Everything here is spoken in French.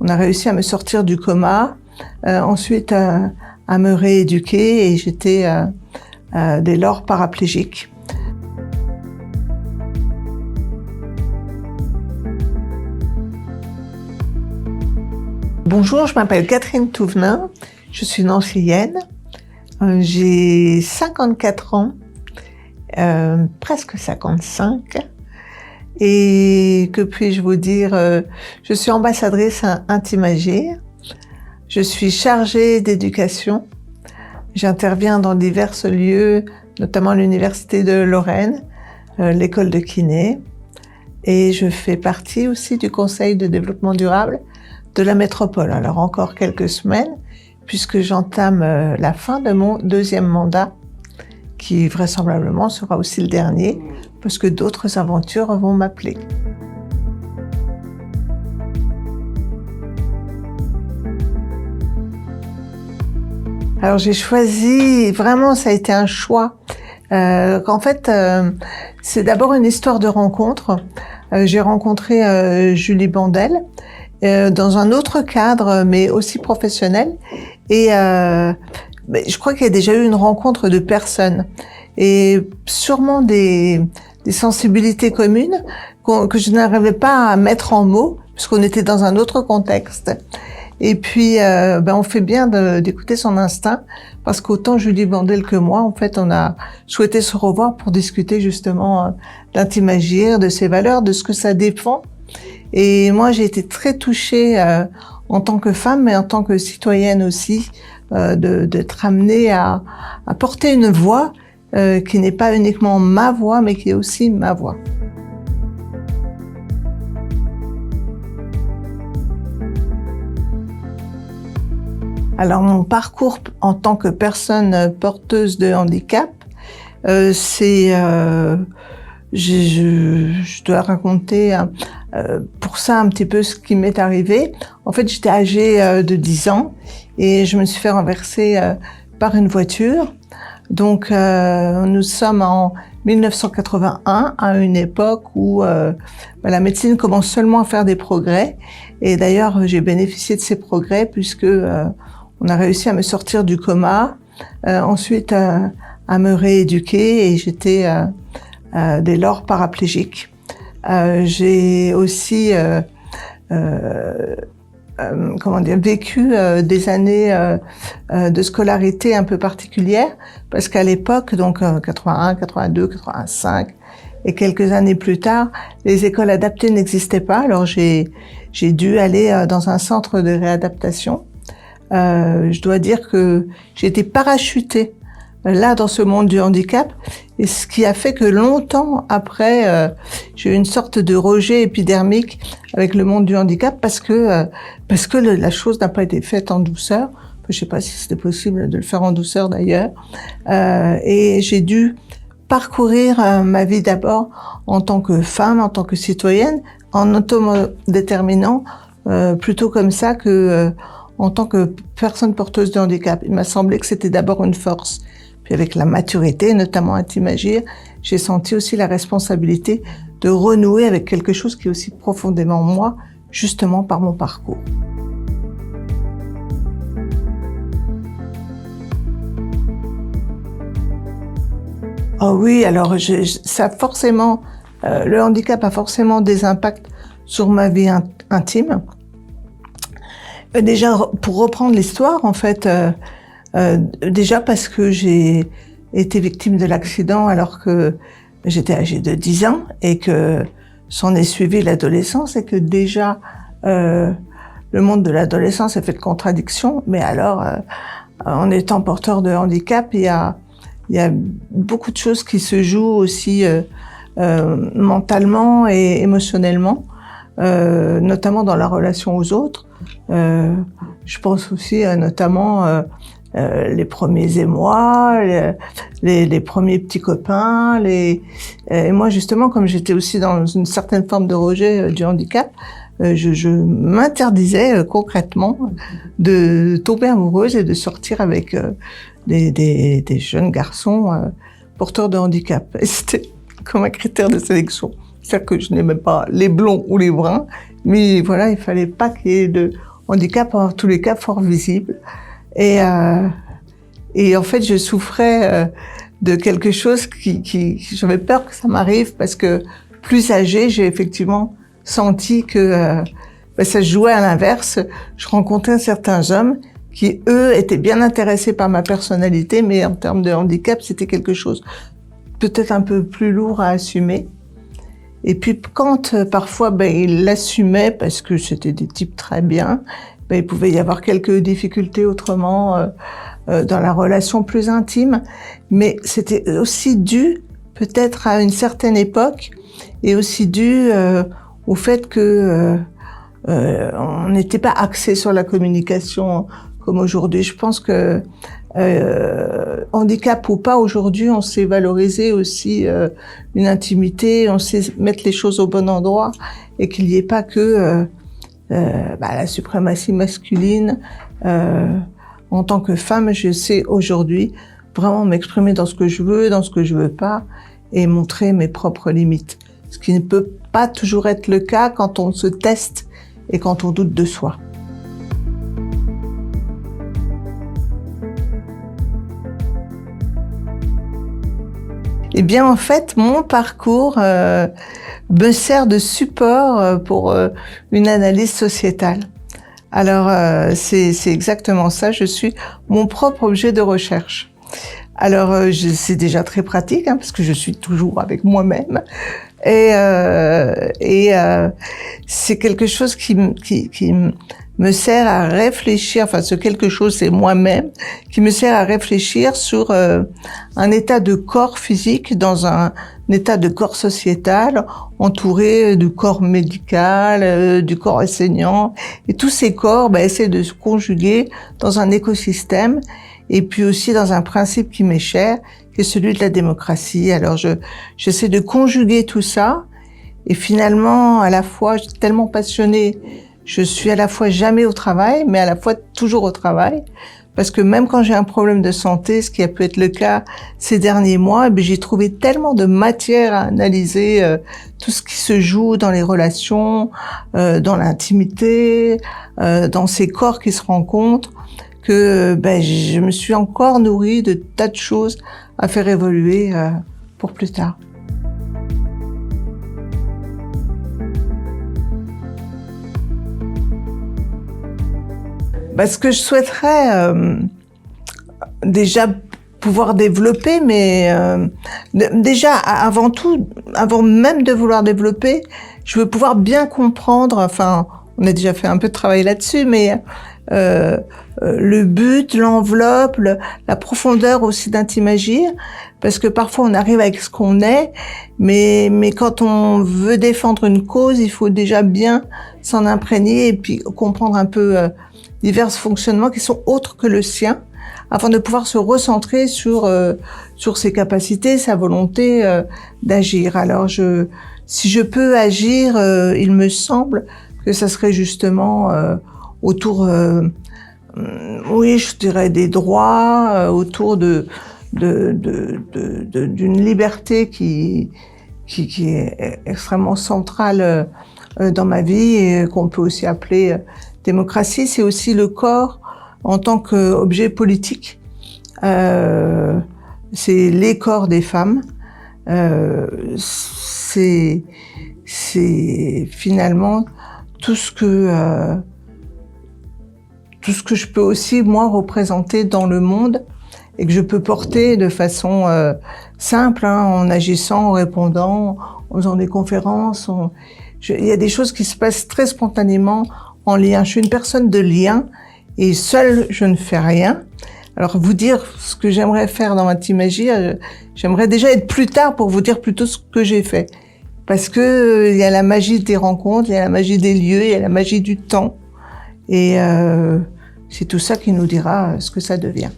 On a réussi à me sortir du coma, ensuite à me rééduquer et j'étais dès lors paraplégique. Bonjour, je m'appelle Catherine Touvenin, je suis nancéienne, j'ai 54 ans, presque 55, et que puis-je vous dire, je suis ambassadrice à Intimagir, je suis chargée d'éducation, j'interviens dans divers lieux, notamment l'Université de Lorraine, l'école de kiné, et je fais partie aussi du Conseil de développement durable de la métropole. Alors encore quelques semaines, puisque j'entame la fin de mon deuxième mandat, qui vraisemblablement sera aussi le dernier, parce que d'autres aventures vont m'appeler. Alors j'ai choisi, vraiment ça a été un choix. En fait, c'est d'abord une histoire de rencontre. J'ai rencontré Julie Bandel, dans un autre cadre, mais aussi professionnel. Et je crois qu'il y a déjà eu une rencontre de personnes et sûrement des sensibilités communes que je n'arrivais pas à mettre en mots, puisqu'on était dans un autre contexte. Et puis, on fait bien d'écouter son instinct, parce qu'autant Julie Bandel que moi, en fait, on a souhaité se revoir pour discuter justement d'Intimagir, de ses valeurs, de ce que ça défend. Et moi, j'ai été très touchée en tant que femme, mais en tant que citoyenne aussi, d'être amenée à porter une voix qui n'est pas uniquement ma voix, mais qui est aussi ma voix. Alors, mon parcours en tant que personne porteuse de handicap, c'est... Je dois raconter pour ça un petit peu ce qui m'est arrivé. En fait, j'étais âgée de 10 ans et je me suis fait renverser par une voiture. Donc, nous sommes en 1981, à une époque où la médecine commence seulement à faire des progrès. Et d'ailleurs, j'ai bénéficié de ces progrès puisque on a réussi à me sortir du coma, ensuite à me rééduquer et j'étais dès lors paraplégique. J'ai aussi vécu des années de scolarité un peu particulières, parce qu'à l'époque, donc 81, 82, 85 et quelques années plus tard, les écoles adaptées n'existaient pas. Alors j'ai dû aller dans un centre de réadaptation. Je dois dire que j'ai été parachutée là dans ce monde du handicap, et ce qui a fait que longtemps après, j'ai eu une sorte de rejet épidermique avec le monde du handicap parce que la chose n'a pas été faite en douceur. Je sais pas si c'était possible de le faire en douceur d'ailleurs, et j'ai dû parcourir ma vie d'abord en tant que femme, en tant que citoyenne, en autodéterminant plutôt comme ça que en tant que personne porteuse de handicap. Il m'a semblé que c'était d'abord une force. Puis avec la maturité, notamment Intimagir, j'ai senti aussi la responsabilité de renouer avec quelque chose qui est aussi profondément moi, justement par mon parcours. Oh oui, alors ça forcément, le handicap a forcément des impacts sur ma vie intime. Déjà, pour reprendre l'histoire, en fait, déjà parce que j'ai été victime de l'accident alors que j'étais âgée de 10 ans et que s'en est suivi l'adolescence et que déjà le monde de l'adolescence est fait de contradictions. Mais alors, en étant porteur de handicap, il y a beaucoup de choses qui se jouent aussi mentalement et émotionnellement, notamment dans la relation aux autres. Je pense aussi notamment les premiers émois, les premiers petits copains. Et moi, justement, comme j'étais aussi dans une certaine forme de rejet du handicap, je m'interdisais concrètement de tomber amoureuse et de sortir avec des jeunes garçons porteurs de handicap. Et c'était comme un critère de sélection. C'est-à-dire que je n'aimais pas les blonds ou les bruns, mais voilà, il fallait pas qu'il y ait handicap en tous les cas fort visible. Et en fait, je souffrais de quelque chose j'avais peur que ça m'arrive parce que plus âgée, j'ai effectivement senti que ça se jouait à l'inverse. Je rencontrais certains hommes qui, eux, étaient bien intéressés par ma personnalité, mais en termes de handicap, c'était quelque chose peut-être un peu plus lourd à assumer. Et puis quand parfois ils l'assumaient parce que c'était des types très bien, il pouvait y avoir quelques difficultés autrement dans la relation plus intime, mais c'était aussi dû peut-être à une certaine époque et aussi dû au fait que on n'était pas axé sur la communication comme aujourd'hui. Je pense que handicap ou pas, aujourd'hui, on sait valoriser aussi une intimité, on sait mettre les choses au bon endroit et qu'il n'y ait pas que la suprématie masculine. En tant que femme, je sais aujourd'hui vraiment m'exprimer dans ce que je veux, dans ce que je veux pas et montrer mes propres limites. Ce qui ne peut pas toujours être le cas quand on se teste et quand on doute de soi. Eh bien, en fait, mon parcours me sert de support pour une analyse sociétale. Alors, c'est exactement ça. Je suis mon propre objet de recherche. Alors, c'est déjà très pratique, parce que je suis toujours avec moi-même. Et c'est quelque chose qui me sert à réfléchir, enfin ce quelque chose c'est moi-même, qui me sert à réfléchir sur un état de corps physique dans un état de corps sociétal, entouré du corps médical, du corps enseignant, et tous ces corps essaient de se conjuguer dans un écosystème, et puis aussi dans un principe qui m'est cher, qui est celui de la démocratie. Alors j'essaie de conjuguer tout ça, et finalement, à la fois, je suis tellement passionnée. Je suis à la fois jamais au travail, mais à la fois toujours au travail. Parce que même quand j'ai un problème de santé, ce qui a pu être le cas ces derniers mois, j'ai trouvé tellement de matière à analyser tout ce qui se joue dans les relations, dans l'intimité, dans ces corps qui se rencontrent, que je me suis encore nourrie de tas de choses à faire évoluer pour plus tard. Ce que je souhaiterais déjà pouvoir développer, mais déjà avant tout, avant même de vouloir développer, je veux pouvoir bien comprendre, enfin on a déjà fait un peu de travail là-dessus, mais le but, l'enveloppe, la profondeur aussi d'Intimagir, parce que parfois on arrive avec ce qu'on est, mais quand on veut défendre une cause, il faut déjà bien s'en imprégner et puis comprendre un peu divers fonctionnements qui sont autres que le sien, afin de pouvoir se recentrer sur ses capacités, sa volonté d'agir. Alors si je peux agir, il me semble que ça serait justement autour, oui, je dirais des droits, autour d'une liberté qui est extrêmement centrale dans ma vie et qu'on peut aussi appeler démocratie. C'est aussi le corps en tant qu'objet politique. C'est les corps des femmes. C'est finalement tout ce que je peux aussi moi représenter dans le monde et que je peux porter de façon simple, en agissant, en répondant, en faisant des conférences. Il y a des choses qui se passent très spontanément en lien. Je suis une personne de lien et seule, je ne fais rien. Alors, vous dire ce que j'aimerais faire dans Intimagir, j'aimerais déjà être plus tard pour vous dire plutôt ce que j'ai fait. Parce que il y a la magie des rencontres, il y a la magie des lieux, il y a la magie du temps. Et c'est tout ça qui nous dira ce que ça devient.